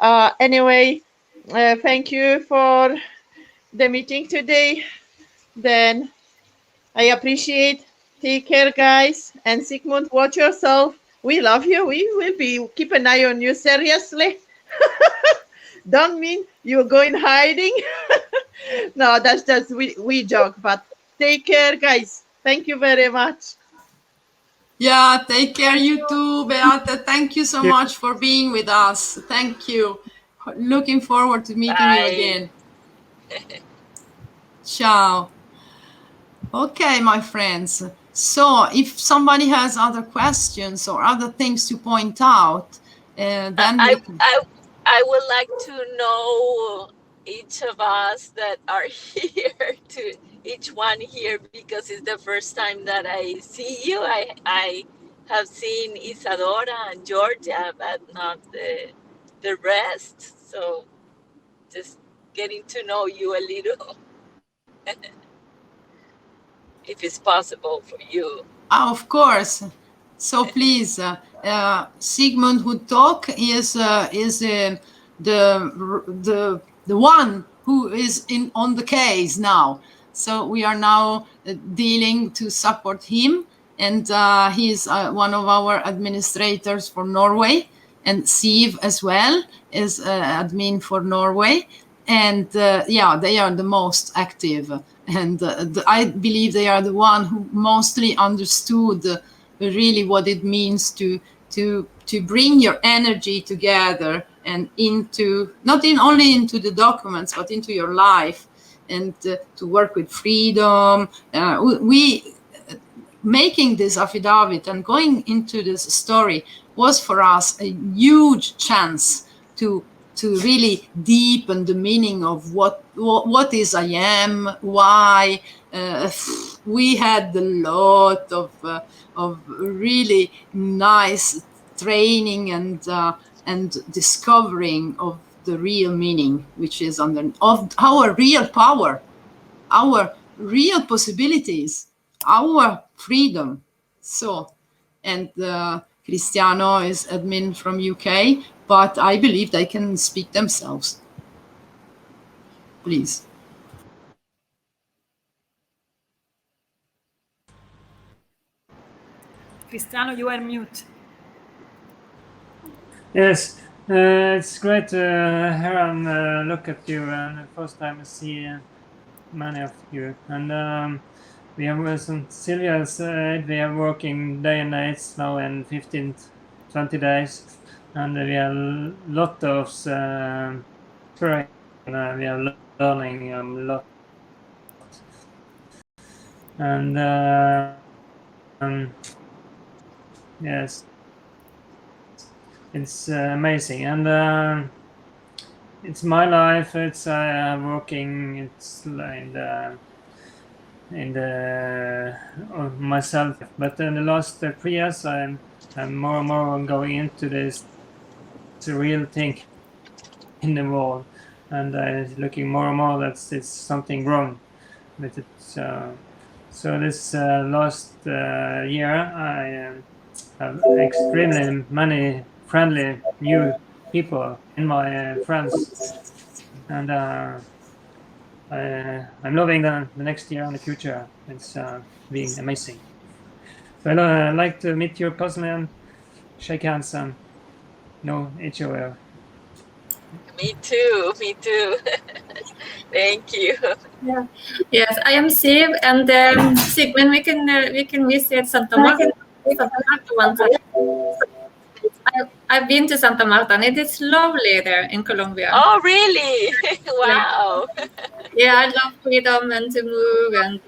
Anyway, thank you for the meeting today. Then I appreciate. Take care, guys. And Sigmund, watch yourself. We love you. We will keep an eye on you, seriously. Don't mean you're going hiding. No, that's just we joke. But take care, guys. Thank you very much. Yeah, take care. You too, Beata. Thank you so much for being with us. Thank you. Looking forward to meeting you again. Ciao. Okay, my friends. So if somebody has other questions or other things to point out, then I would like to know each of us that are here, to each one here, because it's the first time that I see you. I have seen Isadora and Georgia, but not the rest. So just getting to know you a little. if it's possible for you. Of course. So please, Sigmund who talk is the one who is on the case now. So we are now dealing to support him, and he's one of our administrators for Norway, and Siv as well is admin for Norway. And yeah, they are the most active, and I believe they are the one who mostly understood really what it means to bring your energy together and into not only into the documents but into your life, and to work with freedom. We making this affidavit and going into this story was for us a huge chance to really deepen the meaning of what is I am, why. We had a lot of really nice training and discovering of the real meaning, which is of our real power, our real possibilities, our freedom. So, and Cristiano is admin from UK, but I believe they can speak themselves. Please. Cristiano, you are mute. Yes, it's great to hear and look at you. And the first time I see many of you. And we have some Silvia said we are working day and nights now in 15-20 days, and we have a lot of training. We are learning a lot, and yes, it's amazing. And it's my life. It's working. It's in the myself. But in the last 3 years, I'm more and more going into this real thing in the world, and looking more and more that it's something wrong with it. So this last year, I have extremely many friendly new people in my friends, and I'm loving the next year and the future. It's being amazing. So I'd like to meet you personally and shake hands and know each other. Me too. Thank you. Yeah. Yes, I am Siv, and Sigmund, we can visit Santa Marta one time. I've been to Santa Marta, and it is lovely there in Colombia. Oh, really? Wow. Yeah, I love freedom and to move, and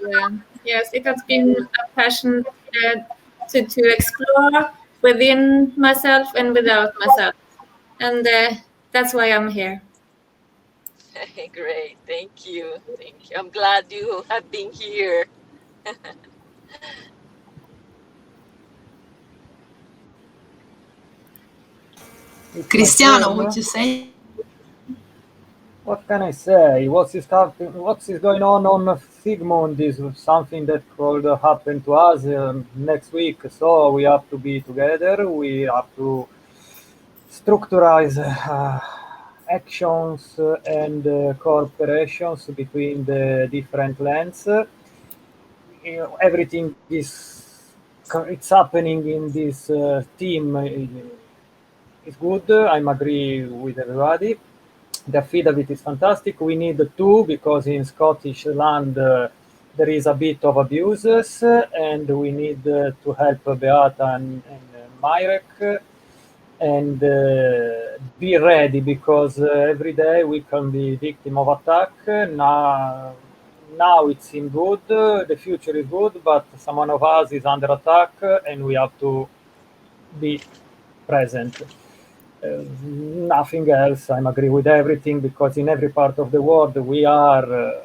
yes, it has been a passion to explore within myself and without myself, and that's why I'm here. Great. Thank you. I'm glad you have been here. Cristiano, would you say? What can I say? What is going on Sigmund is something that could happen to us next week. So we have to be together. We have to structurize actions and cooperations between the different lands. Everything it's happening in this team is good. I'm agree with everybody. The affidavit is fantastic. We need 2 because in Scottish land there is a bit of abuses, and we need to help Beata and Mirek, and be ready because every day we can be victim of attack. Now it seems good, the future is good, but someone of us is under attack, and we have to be present. Nothing else. I agree with everything because in every part of the world we are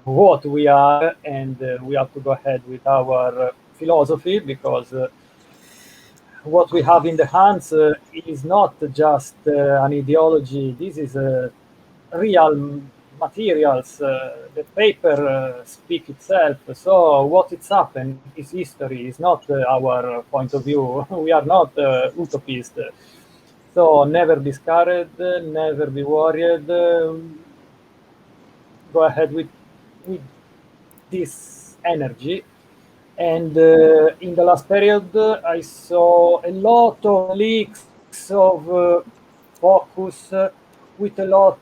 what we are, and we have to go ahead with our philosophy because what we have in the hands is not just an ideology. This is a real materials, the paper speak itself. So what it's happened is history, is not our point of view. We are not utopists. So never be scared, never be worried. Go ahead with this energy. And in the last period, I saw a lot of leaks of focus with a lot,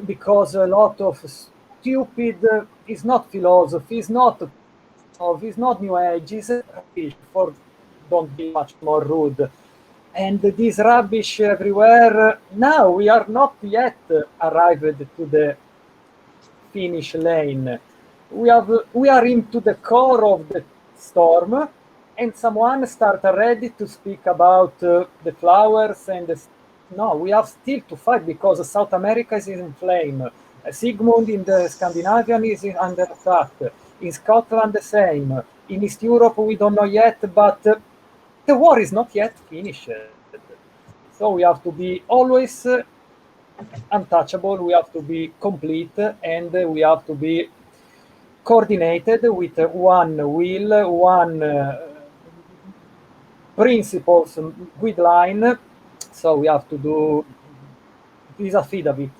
because a lot of stupid is not philosophy, is not new age, is rubbish, for don't be much more rude. And this rubbish everywhere. Now we are not yet arrived to the finish lane. We are into the core of the storm, and someone start already to speak about the flowers and no, we have still to fight, because South America is in flame. Sigmund in the Scandinavian is under attack. In Scotland the same. In East Europe we don't know yet, but the war is not yet finished. So we have to be always untouchable, we have to be complete, and we have to be coordinated with one will, one principles, guideline. So we have to do this affidavit,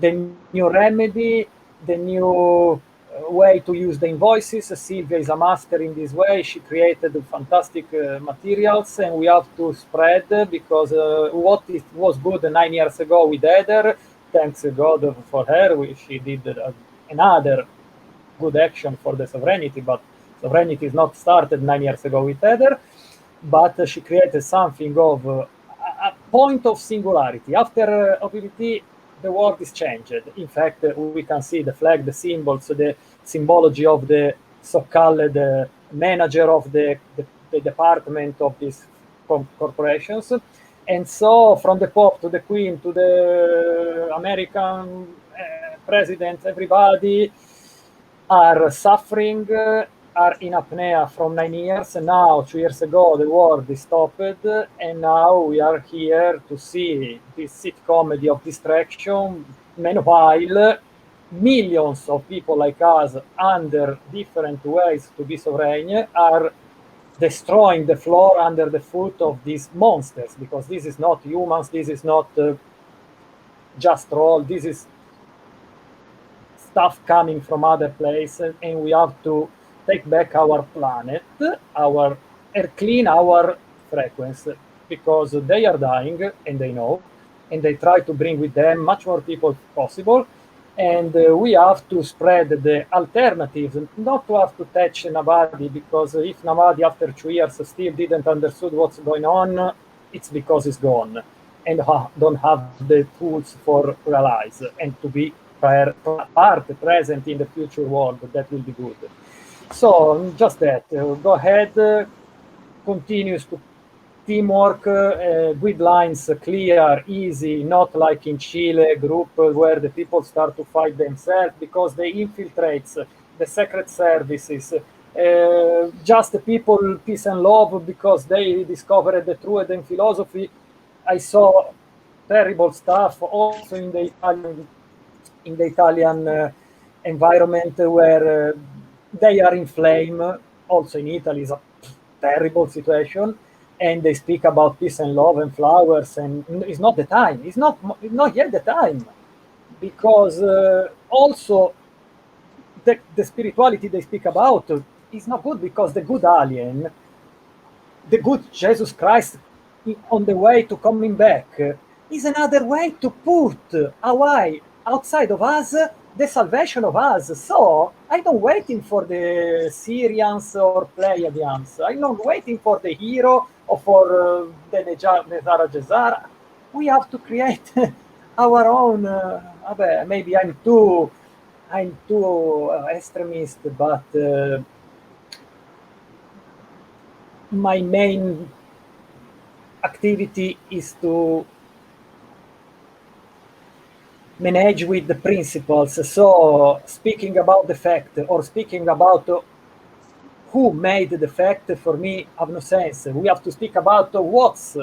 the new remedy, the new way to use the invoices. Silvia is a master in this way. She created fantastic materials, and we have to spread, because what was good 9 years ago with Heather, thanks God for her, she did another good action for the sovereignty, but sovereignty is not started 9 years ago with Heather, but she created something of a point of singularity. After OPVT, the world is changed. In fact, we can see the flag, the symbols, the symbology of the so-called manager of the department of these corporations. And so from the Pope to the Queen to the American president, everybody are suffering, are in apnea from 9 years. And now, 2 years ago, the war is stopped, and now we are here to see this sitcom of distraction. Meanwhile, millions of people like us, under different ways to be sovereign, are destroying the floor under the foot of these monsters, because this is not humans, this is not just troll, this is stuff coming from other places, and we have to take back our planet, clean our frequency, because they are dying, and they know, and they try to bring with them much more people possible. And we have to spread the alternatives, not to have to touch nobody, because if nobody after 2 years still didn't understood what's going on, it's because it's gone, and don't have the tools for realize and to be present in the future world. That will be good. So just that, go ahead, continues to teamwork, guidelines clear, easy, not like in Chile group where the people start to fight themselves because they infiltrate the secret services, just the people peace and love because they discovered the truth and philosophy. I saw terrible stuff also in the Italian environment where they are in flame. Also in Italy is a terrible situation, and they speak about peace and love and flowers, and it's not the time. It's not yet the time, because also the spirituality they speak about is not good, because the good alien, the good Jesus Christ on the way to coming back is another way to put away outside of us the salvation of us. So I'm not waiting for the Syrians or Pleiadians. I'm not waiting for the hero or for the Nezara Jezara. We have to create our own. Maybe I'm too extremist, but my main activity is to manage with the principles. So speaking about the fact or speaking about who made the fact, for me, have no sense. We have to speak about what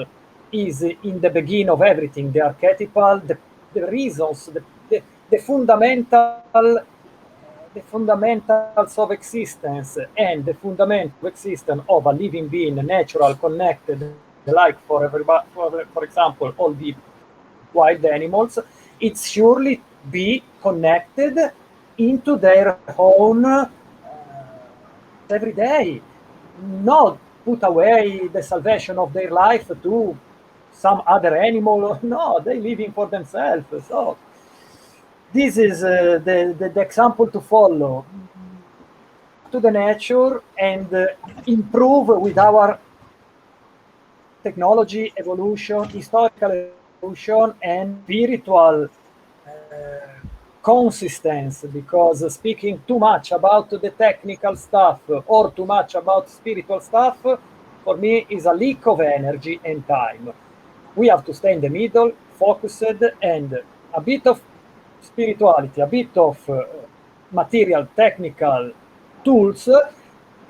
is in the beginning of everything, the archetypal, the reasons, the fundamentals of existence and the fundamental existence of a living being, natural, connected, like for everybody, for example, all the wild animals, it's surely be connected into their own every day, not put away the salvation of their life to some other animal. No, they living for themselves. So this is the example to follow. To the nature and improve with our technology evolution, historical evolution, and spiritual consistency, because speaking too much about the technical stuff or too much about spiritual stuff, for me, is a leak of energy and time. We have to stay in the middle, focused, and a bit of spirituality, a bit of material, technical tools,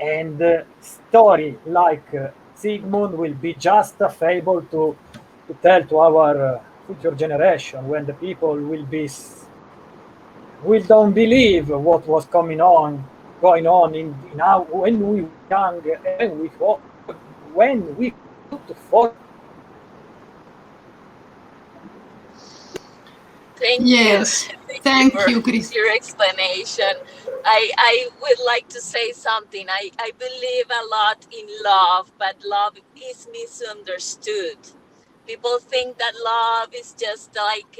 and story like Sigmund will be just a fable to tell to our future generation, when the people will don't believe what was going on in our, when we were young, and when we could for. Thank Yes, you. thank for you, Chris. your explanation. I would like to say something. I believe a lot in love, but love is misunderstood. People think that love is just like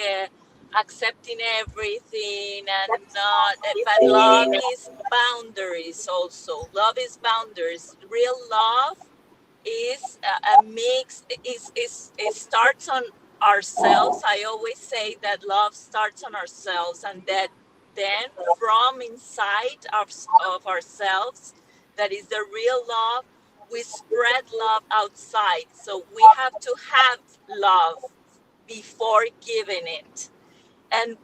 accepting everything and not, but love is boundaries also. Love is boundaries. Real love is a mix, it starts on ourselves. I always say that love starts on ourselves, and that then from inside of ourselves, that is the real love, we spread love outside. So we have to have love before giving it, and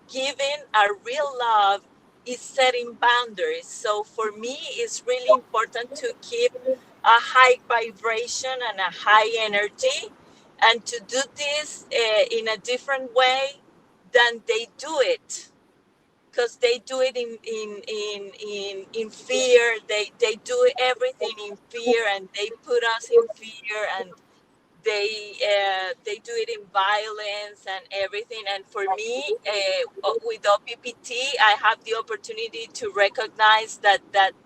giving a real love is setting boundaries. So for me, it's really important to keep a high vibration and a high energy, and to do this in a different way than they do it, because they do it in fear. They do everything in fear, and they put us in fear, and they do it in violence and everything. And for me, with OPPT, I have the opportunity to recognize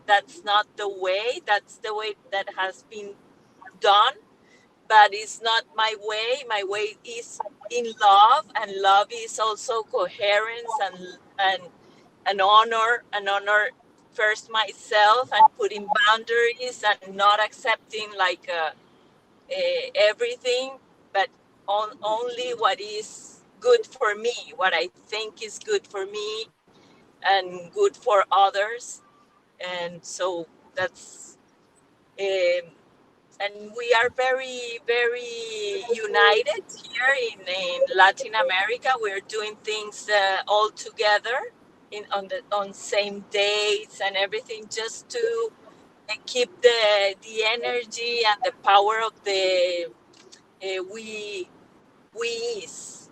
that's not the way. That's the way that has been done, but it's not my way. My way is in love, and love is also coherence and honor first myself, and putting boundaries, and not accepting like everything, but only what is good for me, what I think is good for me and good for others. And so that's, and we are very, very united here in Latin America. We're doing things all together on same dates and everything, just to keep the energy and the power of the we is.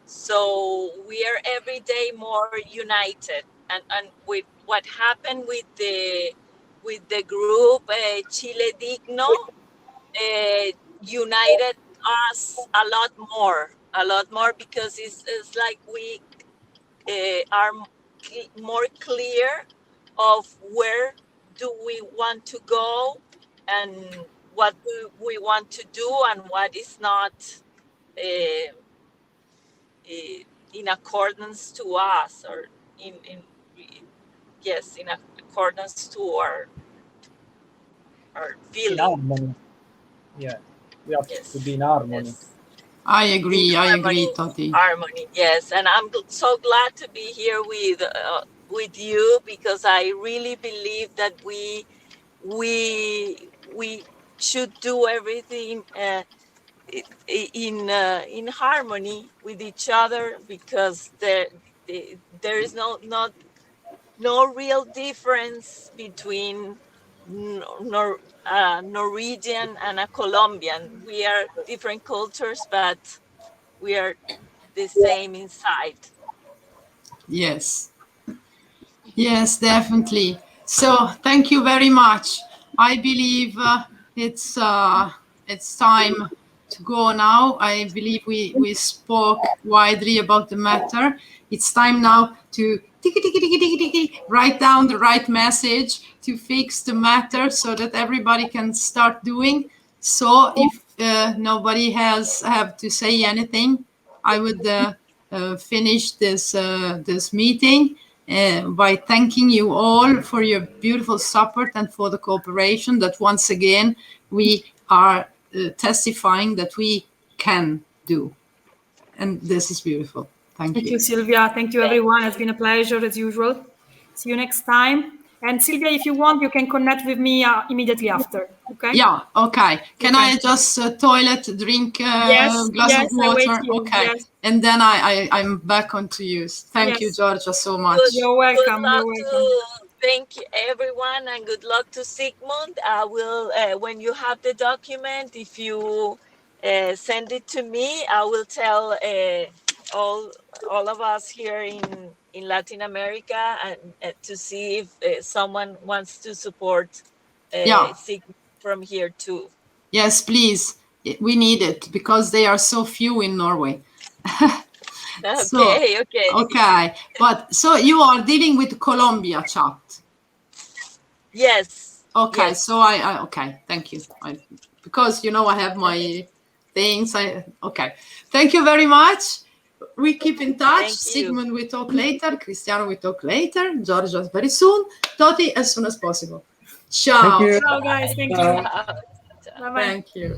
So we are every day more united, and with what happened with the group Chile Digno, united us a lot more, because it's like we are more clear of where do we want to go, and what do we want to do, and what is not uh, in accordance to us, or in yes, in accordance to our In feeling. harmony. Yeah, we have to be Yes, in harmony. yes. I In agree, Toti. harmony, yes. And I'm so glad to be here with you, because I really believe that we should do everything in harmony with each other, because there is no real difference between Norwegian and a Colombian. We are different cultures, but we are the same inside. Yes. Yes, definitely. So thank you very much. I believe it's time to go now. I believe we spoke widely about the matter. It's time now to write down the right message to fix the matter so that everybody can start doing. So if nobody have to say anything, I would finish this meeting by thanking you all for your beautiful support and for the cooperation that once again we are testifying that we can do. And this is beautiful. Thank you. Sylvia. Thank you, everyone. It's been a pleasure as usual. See you next time. And Sylvia, if you want, you can connect with me immediately after. Okay? Yeah, okay. Can I just toilet, drink a glass of water? Okay. Yes. And then I'm back on to you. Thank you, Georgia, so much. You're welcome. Good luck thank you, everyone, and good luck to Sigmund. I will, when you have the document, if you send it to me, I will tell all of us here in Latin America and to see if someone wants to support Sigmund from here too. Yes, please. We need it because they are so few in Norway. Okay. But so you are dealing with Colombia chat. Yes. Okay. Yes. So I okay. Thank you. Because I have my things. Okay. Thank you very much. We keep in touch. Sigmund, we talk later. Cristiano, we talk later. Georgia, very soon. Toti, as soon as possible. Ciao. Ciao, guys. Thank you. Bye. Bye-bye. Thank you.